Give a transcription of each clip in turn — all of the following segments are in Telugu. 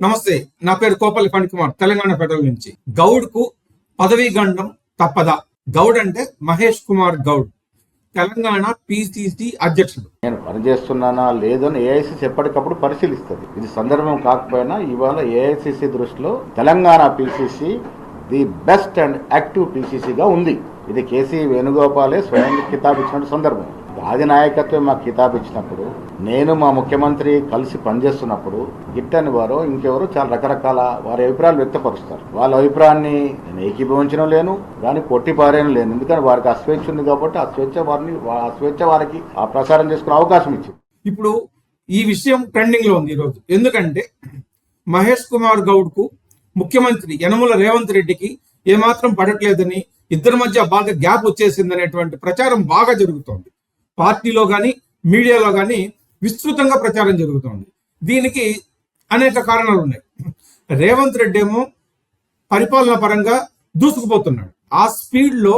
నమస్తే, నా పేరు కోపల్లి ఫణికుమార్, తెలంగాణ ఫెడరల్ నుంచి. గౌడ్ కు పదవీ గండం తప్పదా? గౌడ్ అంటే మహేష్ కుమార్ గౌడ్, తెలంగాణ పిసిసి అధ్యక్షుడు. నేను పనిచేస్తున్నానా లేదని ఏఐసిసి ఎప్పటికప్పుడు పరిశీలిస్తుంది. ఇది సందర్భం కాకపోయినా ఇవాళ ఏఐసిసి దృష్టిలో Telangana PCC the best and active పిసిసిగా ఉంది. ఇది కేసీ వేణుగోపాలే స్వయంగా కితాబ్ ఇచ్చిన సందర్భం. ఆది నాయకత్వం మాకు కితాబ్ ఇచ్చినప్పుడు, నేను మా ముఖ్యమంత్రి కలిసి పనిచేస్తున్నప్పుడు గిట్టని వారు ఇంకెవరు చాలా రకరకాల వారి అభిప్రాయాలు వ్యక్తపరుస్తారు. వాళ్ళ అభిప్రాయాన్ని నేను ఏకీభవించడం లేను, కానీ కొట్టి పారేయడం లేను. ఎందుకంటే వారికి స్వేచ్ఛ ఉంది కాబట్టి ఆ స్వేచ్ఛ వారికి ఆ ప్రసారం చేసుకునే అవకాశం ఇచ్చింది. ఇప్పుడు ఈ విషయం ట్రెండింగ్ లో ఉంది ఈరోజు. ఎందుకంటే మహేష్ కుమార్ గౌడ్ కు ముఖ్యమంత్రి యనమల రేవంత్ రెడ్డికి ఏమాత్రం పడట్లేదని, ఇద్దరి మధ్య బాగా గ్యాప్ వచ్చేసింది అనేటువంటి ప్రచారం బాగా జరుగుతోంది. పార్టీలో కానీ మీడియాలో కానీ విస్తృతంగా ప్రచారం జరుగుతోంది. దీనికి అనేక కారణాలు ఉన్నాయి. రేవంత్ రెడ్డి ఏమో పరిపాలన పరంగా దూసుకుపోతున్నాడు. ఆ స్పీడ్లో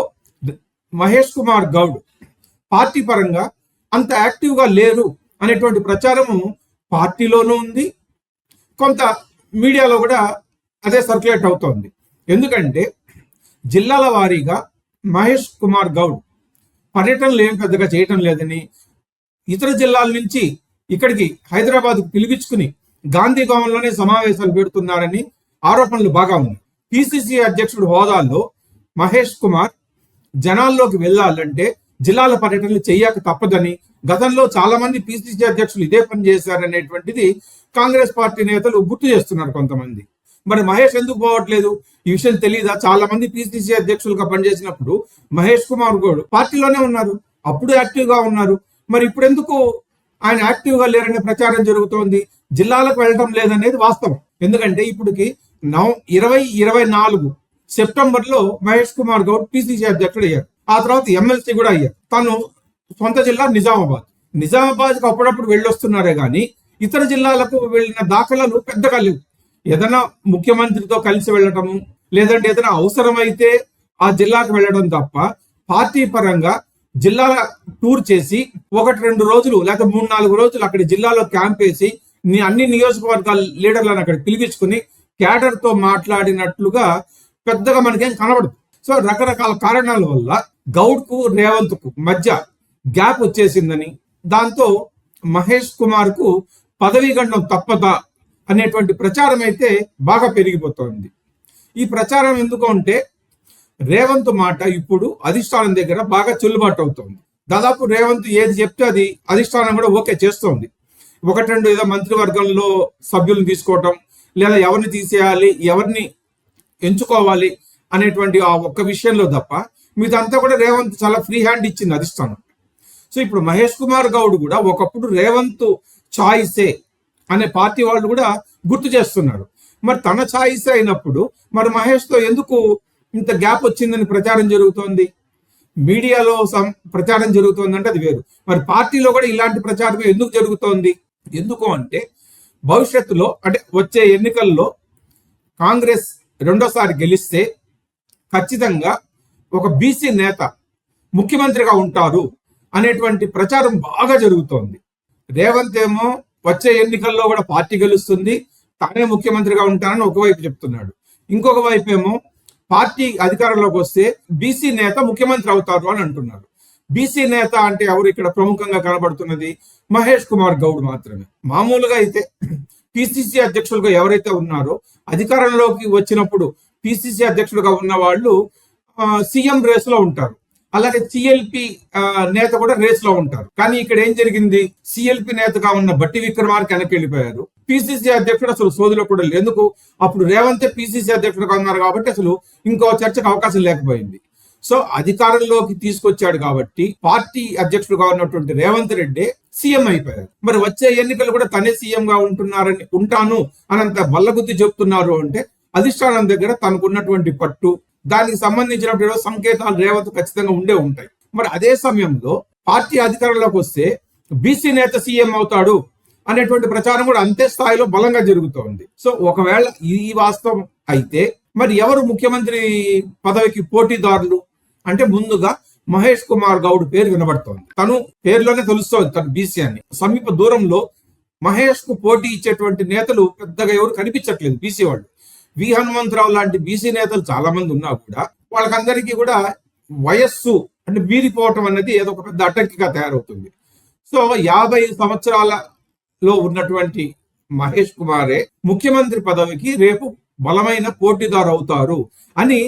మహేష్ కుమార్ గౌడ్ పార్టీ పరంగా అంత యాక్టివ్గా లేరు అనేటువంటి ప్రచారము పార్టీలోనూ ఉంది, కొంత మీడియాలో కూడా అదే సర్క్యులేట్ అవుతోంది. ఎందుకంటే జిల్లాల వారీగా మహేష్ కుమార్ గౌడ్ పర్యటనలు ఏం పెద్దగా చేయటం లేదని, ఇతర జిల్లాల నుంచి ఇక్కడికి హైదరాబాద్కు పిలిపించుకుని గాంధీ భవన్లోనే సమావేశాలు పెడుతున్నారని ఆరోపణలు బాగా ఉన్నాయి. పిసిసి అధ్యక్షుడు హోదాల్లో మహేష్ కుమార్ జనాల్లోకి వెళ్ళాలంటే జిల్లాల పర్యటనలు చెయ్యక తప్పదని, గతంలో చాలా మంది పిసిసి అధ్యక్షులు ఇదే పని చేశారనేటువంటిది కాంగ్రెస్ పార్టీ నేతలు గుర్తు చేస్తున్నారు కొంతమంది. మరి మహేష్ ఎందుకు పోవట్లేదు? ఈ విషయం తెలీదా? చాలా మంది పిసిసి అధ్యక్షులుగా పనిచేసినప్పుడు మహేష్ కుమార్ గౌడ్ పార్టీలోనే ఉన్నారు, అప్పుడు యాక్టివ్ గా ఉన్నారు. మరి ఇప్పుడు ఎందుకు ఆయన యాక్టివ్ గా లేరనే ప్రచారం జరుగుతోంది. జిల్లాలకు వెళ్ళడం లేదనేది వాస్తవం. ఎందుకంటే ఇప్పటికి 2024 సెప్టెంబర్లో మహేష్ కుమార్ గౌడ్ పిసిసి అధ్యక్షుడు అయ్యారు. ఆ తర్వాత ఎమ్మెల్సీ కూడా అయ్యారు. తను సొంత జిల్లా నిజామాబాద్కి అప్పుడప్పుడు వెళ్ళొస్తున్నారే గాని ఇతర జిల్లాలకు వెళ్ళిన దాఖలాలు పెద్దగా లేవు. ఏదైనా ముఖ్యమంత్రితో కలిసి వెళ్ళటము, లేదంటే ఏదైనా అవసరమైతే ఆ జిల్లాకు వెళ్ళడం తప్ప పార్టీ పరంగా జిల్లాల టూర్ చేసి 1-2 రోజులు లేకపోతే 3-4 రోజులు అక్కడ జిల్లాలో క్యాంప్ వేసి అన్ని నియోజకవర్గాల లీడర్లను అక్కడ పిలిపించుకుని క్యాడర్ తో మాట్లాడినట్లుగా పెద్దగా మనకేం కనబడదు. సో రకరకాల కారణాల వల్ల గౌడ్ కు రేవంత్ కు మధ్య గ్యాప్ వచ్చేసిందని, దాంతో మహేష్ కుమార్ కు పదవీ గండం తప్పదా అనేటువంటి ప్రచారం అయితే బాగా పెరిగిపోతుంది. ఈ ప్రచారం ఎందుకు అంటే రేవంత్ మాట ఇప్పుడు అధిష్టానం దగ్గర బాగా చెల్లుబాటు అవుతుంది. దాదాపు రేవంత్ ఏది చెప్తే అది అధిష్టానం కూడా ఓకే చేస్తోంది. 1-2 ఏదో మంత్రివర్గంలో సభ్యులను తీసుకోవటం, లేదా ఎవరిని తీసేయాలి, ఎవరిని ఎంచుకోవాలి అనేటువంటి ఆ ఒక్క విషయంలో తప్ప మీదంతా కూడా రేవంత్ చాలా ఫ్రీ హ్యాండ్ ఇచ్చింది అధిష్టానం. సో ఇప్పుడు మహేష్ కుమార్ గౌడ్ కూడా ఒకప్పుడు రేవంత్ చాయిసే అనే పార్టీ వాళ్ళు కూడా గుర్తు చేస్తున్నారు. మరి తన ఛాయిస్ అయినప్పుడు మరి మహేష్ తో ఎందుకు ఇంత గ్యాప్ వచ్చిందని ప్రచారం జరుగుతోంది? మీడియాలో ప్రచారం జరుగుతోంది అంటే అది వేరు. మరి పార్టీలో కూడా ఇలాంటి ప్రచారం ఎందుకు జరుగుతోంది? ఎందుకు అంటే భవిష్యత్తులో అంటే వచ్చే ఎన్నికల్లో కాంగ్రెస్ రెండోసారి గెలిస్తే ఖచ్చితంగా ఒక బీసీ నేత ముఖ్యమంత్రిగా ఉంటారు అనేటువంటి ప్రచారం బాగా జరుగుతోంది. రేవంత్ ఏమో వచ్చే ఎన్నికల్లో కూడా పార్టీ గెలుస్తుంది, తానే ముఖ్యమంత్రిగా ఉంటానని ఒకవైపు చెప్తున్నాడు. ఇంకొక వైపు ఏమో పార్టీ అధికారంలోకి వస్తే బీసీ నేత ముఖ్యమంత్రి అవుతారు అని అంటున్నారు. బీసీ నేత అంటే ఎవరు ఇక్కడ ప్రముఖంగా కనబడుతున్నది? మహేష్ కుమార్ గౌడ్ మాత్రమే. మామూలుగా అయితే పిసిసి అధ్యక్షులుగా ఎవరైతే ఉన్నారో అధికారంలోకి వచ్చినప్పుడు పిసిసి అధ్యక్షులుగా ఉన్న వాళ్ళు సీఎం రేస్ లో ఉంటారు, అలాగే సిఎల్పి నేత కూడా రేస్ లో ఉంటారు. కానీ ఇక్కడ ఏం జరిగింది? సిఎల్పి నేతగా ఉన్న బట్టి విక్రమార్క వెనక్కి వెళ్ళిపోయారు. పిసిసి అధ్యక్షుడు అసలు సోదిలో కూడా లేదు. ఎందుకు? అప్పుడు రేవంత్ పిసిసి అధ్యక్షుడుగా ఉన్నారు కాబట్టి అసలు ఇంకో చర్చకు అవకాశం లేకపోయింది. సో అధికారంలోకి తీసుకొచ్చాడు కాబట్టి పార్టీ అధ్యక్షుడుగా ఉన్నటువంటి రేవంత్ రెడ్డి సీఎం అయిపోయారు. మరి వచ్చే ఎన్నికలు కూడా తనే సీఎం గా ఉంటాను అనంత బల్లగుద్ది చెప్తున్నారు అంటే అధిష్టానం దగ్గర తనకున్నటువంటి పట్టు, దానికి సంబంధించినటువంటి సంకేతాలు రేవంత్ ఖచ్చితంగా ఉండే ఉంటాయి. మరి అదే సమయంలో పార్టీ అధికారంలోకి వస్తే బీసీ నేత సీఎం అవుతాడు అనేటువంటి ప్రచారం కూడా అంతే స్థాయిలో బలంగా జరుగుతోంది. సో ఒకవేళ ఈ వాస్తవం అయితే మరి ఎవరు ముఖ్యమంత్రి పదవికి పోటీదారులు అంటే ముందుగా మహేష్ కుమార్ గౌడ్ పేరు వినబడుతోంది. తను పేరులోనే తెలుస్తోంది తను బీసీ అని. సమీప దూరంలో మహేష్ కు పోటీ ఇచ్చేటువంటి నేతలు పెద్దగా ఎవరు కనిపించట్లేదు బీసీ వాళ్ళు. వి హనుమంతరావు లాంటి బీసీ నేతలు చాలా మంది ఉన్నా కూడా వాళ్ళకందరికీ కూడా వయస్సు అంటే మీరిపోవటం అనేది ఏదో ఒక పెద్ద అడ్డంకిగా తయారవుతుంది. సో 50 సంవత్సరాలలో ఉన్నటువంటి మహేష్ కుమారే ముఖ్యమంత్రి పదవికి రేపు బలమైన పోటీదారు అవుతారు అని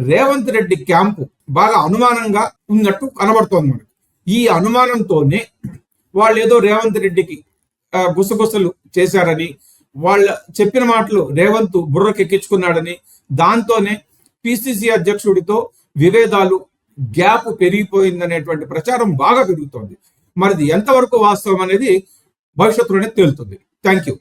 రేవంత్ రెడ్డి క్యాంపు బాగా అనుమానంగా ఉన్నట్టు కనబడుతోంది మనకు. ఈ అనుమానంతోనే వాళ్ళు ఏదో రేవంత్ రెడ్డికి గుసగుసలు చేశారని, వాళ్ళ చెప్పిన మాటలు రేవంత్ బుర్రకెక్కించుకున్నాడని, దాంతోనే పిసిసి అధ్యక్షుడితో విభేదాలు గ్యాప్ పెరిగిపోయిందనేటువంటి ప్రచారం బాగా పెరుగుతోంది. మరిది ఎంతవరకు వాస్తవం అనేది భవిష్యత్తులోనే తేలుతుంది. Thank you.